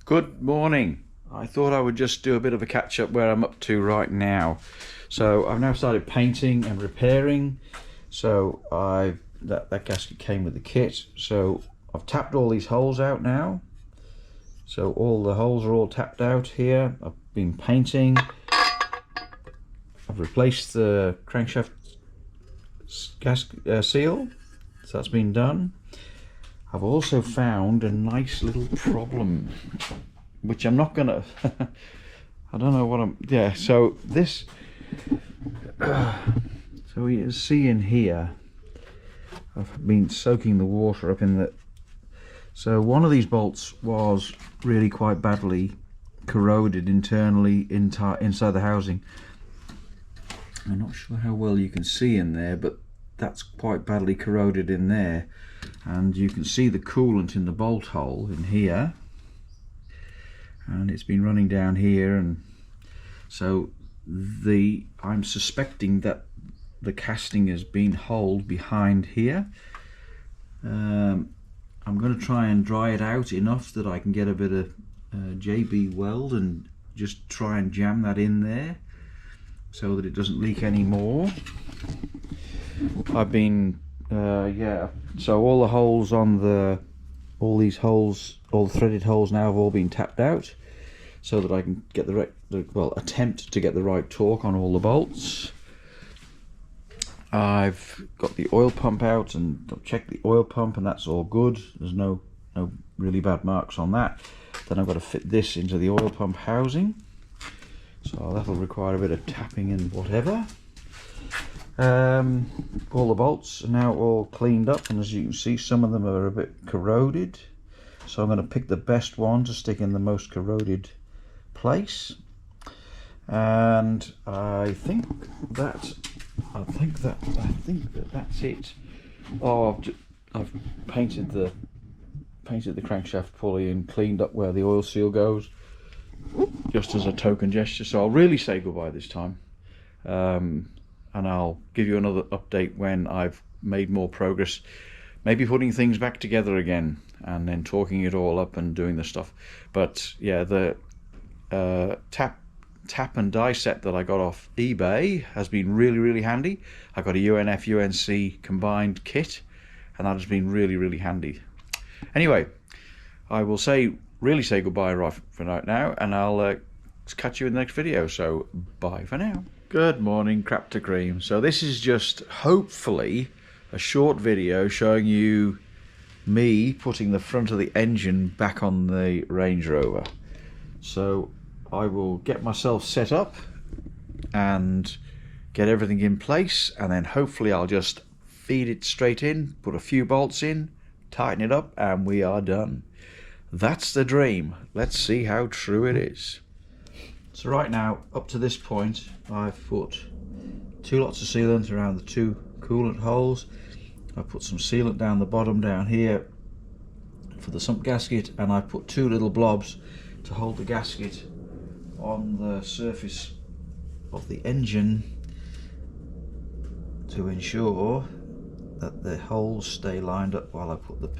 Good morning. I thought I would just do a bit of a catch up where I'm up to right now. So I've now started painting and repairing. So that gasket came with the kit. So I've tapped all these holes out now. So all the holes are all tapped out here. I've been painting. I've replaced the crankshaft seal. So that's been done. I've also found a nice little problem, which I'm not gonna I don't know what so this so you see in here I've been soaking the water up in the, so one of these bolts was really quite badly corroded internally inside the housing. I'm not sure how well you can see in there, but that's quite badly corroded in there, and you can see the coolant in the bolt hole in here, and it's been running down here, and so I'm suspecting that the casting has been holed behind here. I'm going to try and dry it out enough that I can get a bit of JB weld and just try and jam that in there so that it doesn't leak anymore. I've been so all the holes on all these holes, all the threaded holes now have all been tapped out so that I can get attempt to get the right torque on all the bolts. I've got the oil pump out and checked the oil pump, and that's all good. There's no really bad marks on that. Then I've got to fit this into the oil pump housing, so that'll require a bit of tapping and whatever. All the bolts are now all cleaned up, and as you can see, some of them are a bit corroded, so I'm going to pick the best one to stick in the most corroded place. And I think that's it. Oh, I've painted the crankshaft pulley and cleaned up where the oil seal goes, just as a token gesture. So I'll really say goodbye this time. And I'll give you another update when I've made more progress, maybe putting things back together again and then talking it all up and doing the stuff. But yeah, the tap and die set that I got off eBay has been really handy. I got a UNF UNC combined kit, and that has been really handy. Anyway, I will really say goodbye right for now, and I'll catch you in the next video. So bye for now. Good morning, crap to cream. So this is just hopefully a short video showing you me putting the front of the engine back on the Range Rover. So I will get myself set up and get everything in place, and then hopefully I'll just feed it straight in, put a few bolts in, tighten it up, and we are done. That's the dream. Let's see how true it is. So right now, up to this point, I've put 2 lots of sealant around the 2 coolant holes. I've put some sealant down the bottom down here for the sump gasket, and I put 2 little blobs to hold the gasket on the surface of the engine to ensure that the holes stay lined up while I put the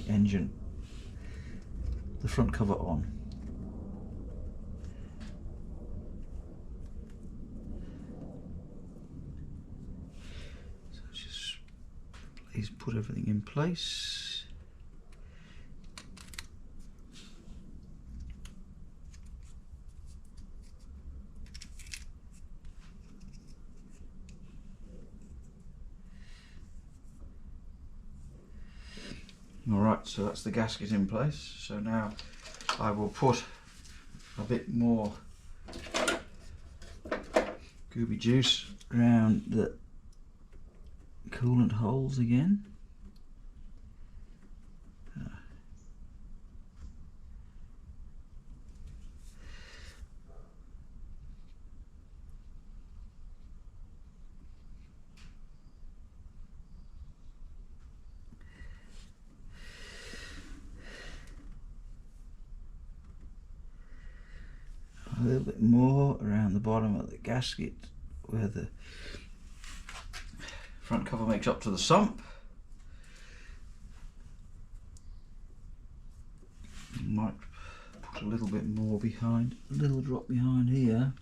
engine, the front cover on. So just please put everything in place. Alright, so that's the gasket in place. So now I will put a bit more gooby juice around the coolant holes again. A little bit more around the bottom of the gasket where the front cover makes up to the sump. a little bit more behind, a little drop behind here,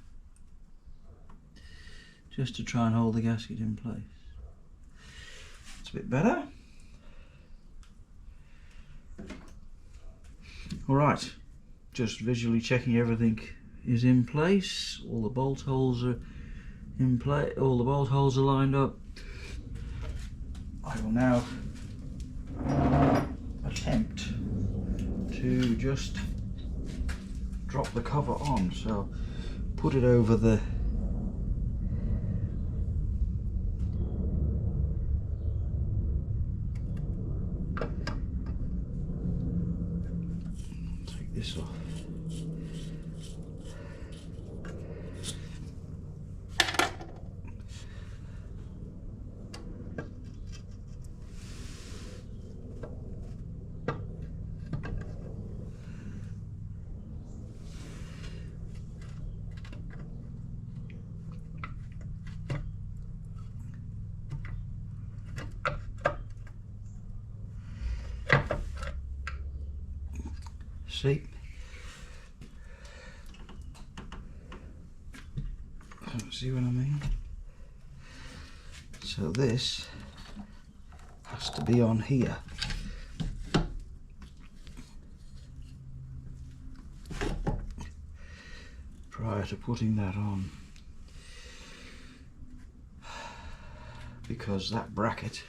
just to try and hold the gasket in place. It's a bit better. Alright, just visually checking everything is in place, all the bolt holes are in place, all the bolt holes are lined up. I will now attempt to just drop the cover on, so put it over the take this off. See what I mean? So this has to be on here. Prior to putting that on, because that bracket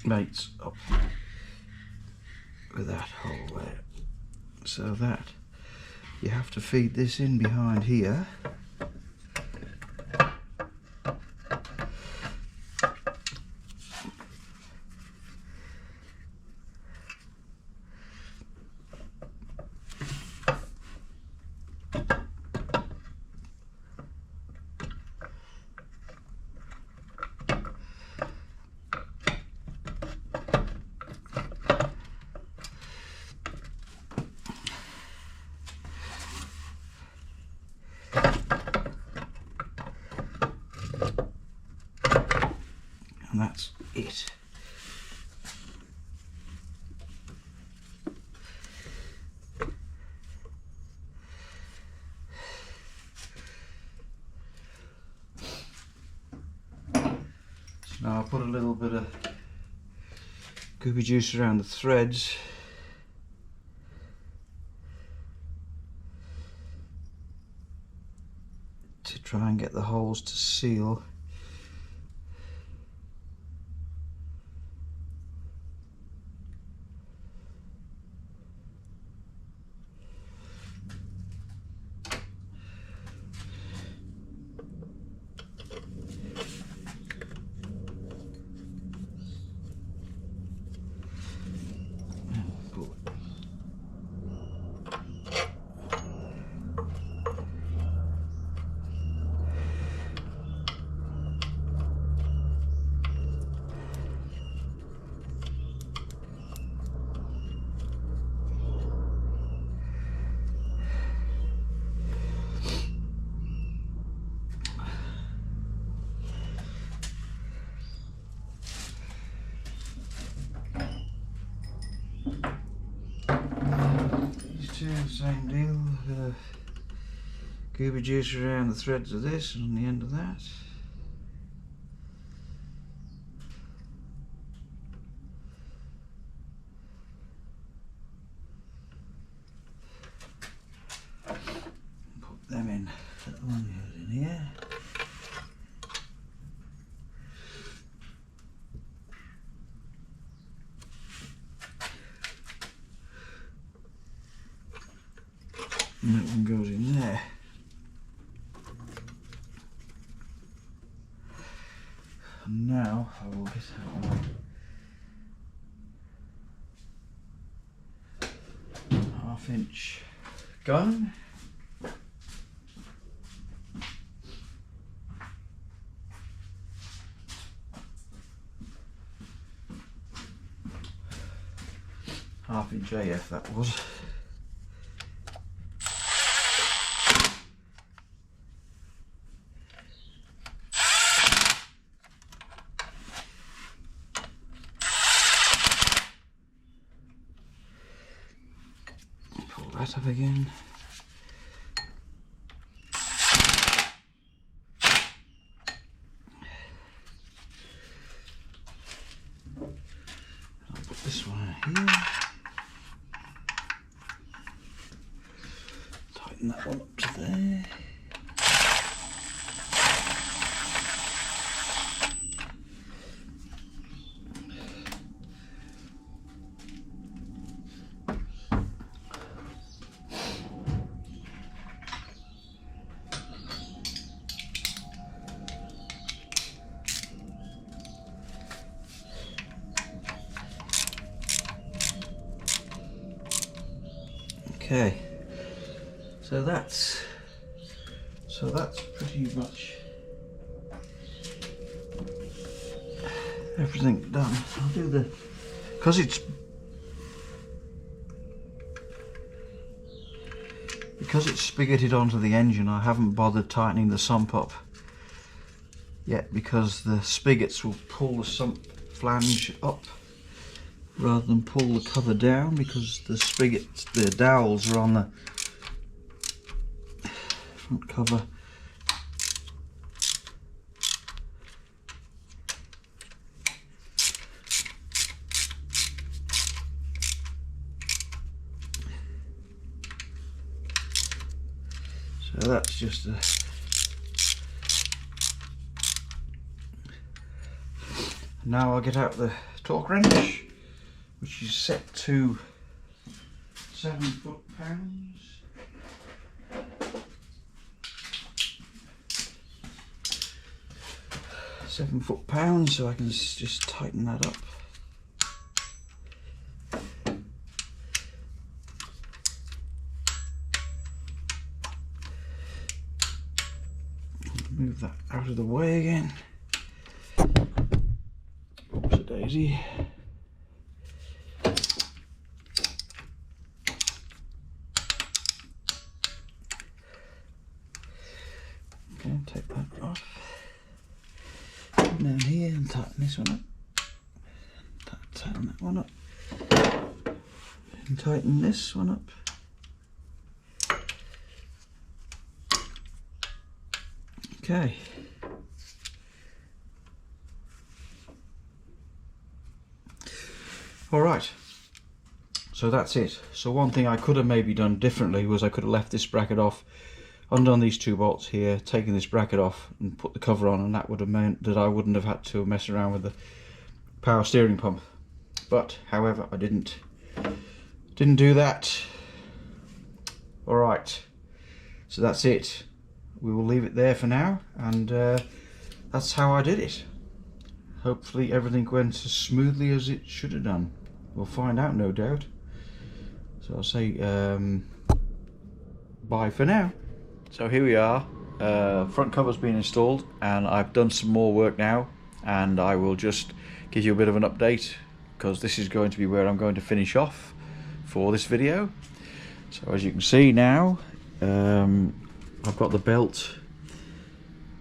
mates up with that hole there, so that you have to feed this in behind here. And that's it. So now I'll put a little bit of gooey juice around the threads. To try and get the holes to seal. Same deal, gooey juice around the threads of this and on the end of that. Put them in, that one goes in here. And that one goes in there. And now I will get out my 1/2-inch gun. Half-inch AF that was. that up again. I'll put this one here. Tighten that one up to there. Okay, so that's pretty much everything done. I'll do the, because it's spigoted onto the engine, I haven't bothered tightening the sump up yet, because the spigots will pull the sump flange up rather than pull the cover down, because the spigots, the dowels are on the front cover. So that's just a, now I'll get out the torque wrench, which is set to 7 foot-pounds. So I can just tighten that up. Move that out of the way again. Oops-a-daisy. Okay, take that off. Down here and tighten this one up. Tighten that one up. And tighten this one up. Okay. Alright. So that's it. So one thing I could have maybe done differently was I could have left this bracket off, undone these two bolts here, taken this bracket off and put the cover on, and that would have meant that I wouldn't have had to mess around with the power steering pump. But however, I didn't do that. Alright, so that's it. We will leave it there for now, and that's how I did it. Hopefully everything went as smoothly as it should have done. We'll find out, no doubt. So I'll say bye for now. So here we are, front cover's been installed, and I've done some more work now, and I will just give you a bit of an update, because this is going to be where I'm going to finish off for this video. So as you can see now, I've got the belt,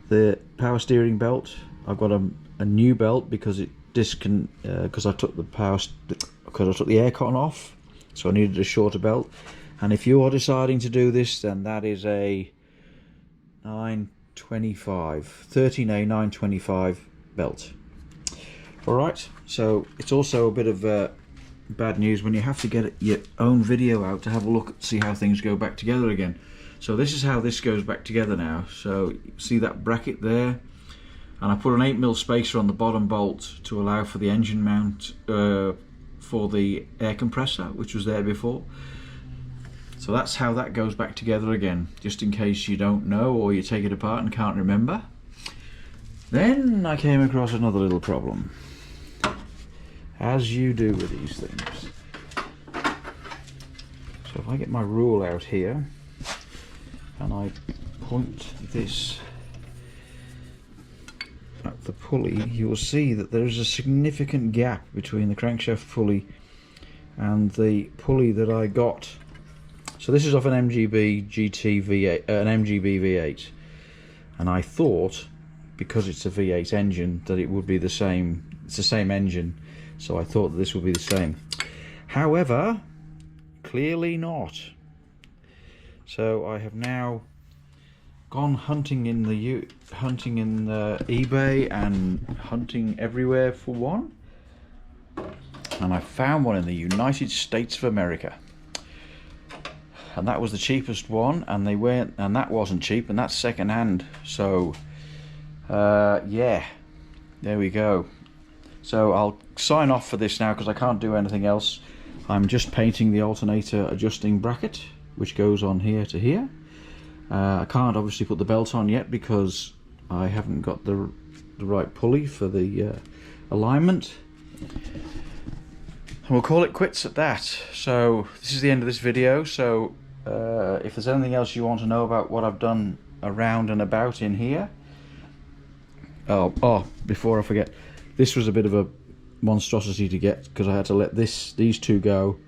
the power steering belt. I've got a new belt because it because I took the air cotton off, so I needed a shorter belt. And if you are deciding to do this, then that is a 925, 13A 925 belt. Alright, so it's also a bit of bad news when you have to get your own video out to have a look, see how things go back together again. So this is how this goes back together now. So see that bracket there, and I put an 8mm spacer on the bottom bolt to allow for the engine mount for the air compressor, which was there before. So that's how that goes back together again, just in case you don't know or you take it apart and can't remember. Then I came across another little problem, as you do with these things. So if I get my rule out here and I point this at the pulley, you will see that there is a significant gap between the crankshaft pulley and the pulley that I got. So this is off an MGB GT V8, an MGB V8, and I thought, because it's a V8 engine, that it would be the same. It's the same engine, so I thought that this would be the same. However, clearly not. So I have now gone hunting in the eBay and hunting everywhere for one, and I found one in the United States of America, and that was the cheapest one, and that wasn't cheap, and that's second hand. So yeah, there we go. So I'll sign off for this now because I can't do anything else. I'm just painting the alternator adjusting bracket, which goes on here to here. I can't obviously put the belt on yet because I haven't got the right pulley for the alignment. And we'll call it quits at that. So this is the end of this video. So if there's anything else you want to know about what I've done around and about in here. Oh, before I forget, this was a bit of a monstrosity to get because I had to let these two go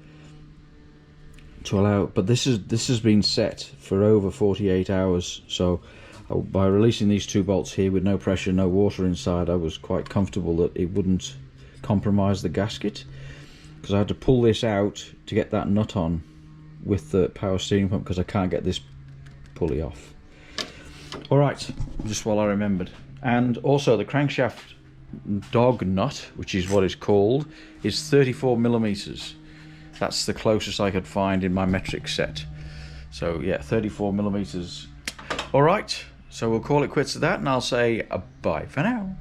to allow, but this has been set for over 48 hours, so by releasing these two bolts here with no pressure, no water inside, I was quite comfortable that it wouldn't compromise the gasket, because I had to pull this out to get that nut on with the power steering pump because I can't get this pulley off. Alright, just while I remembered. And also the crankshaft dog nut, which is what it's called, is 34 millimeters. That's the closest I could find in my metric set. So yeah, 34 millimeters. Alright, so we'll call it quits at that, and I'll say bye for now.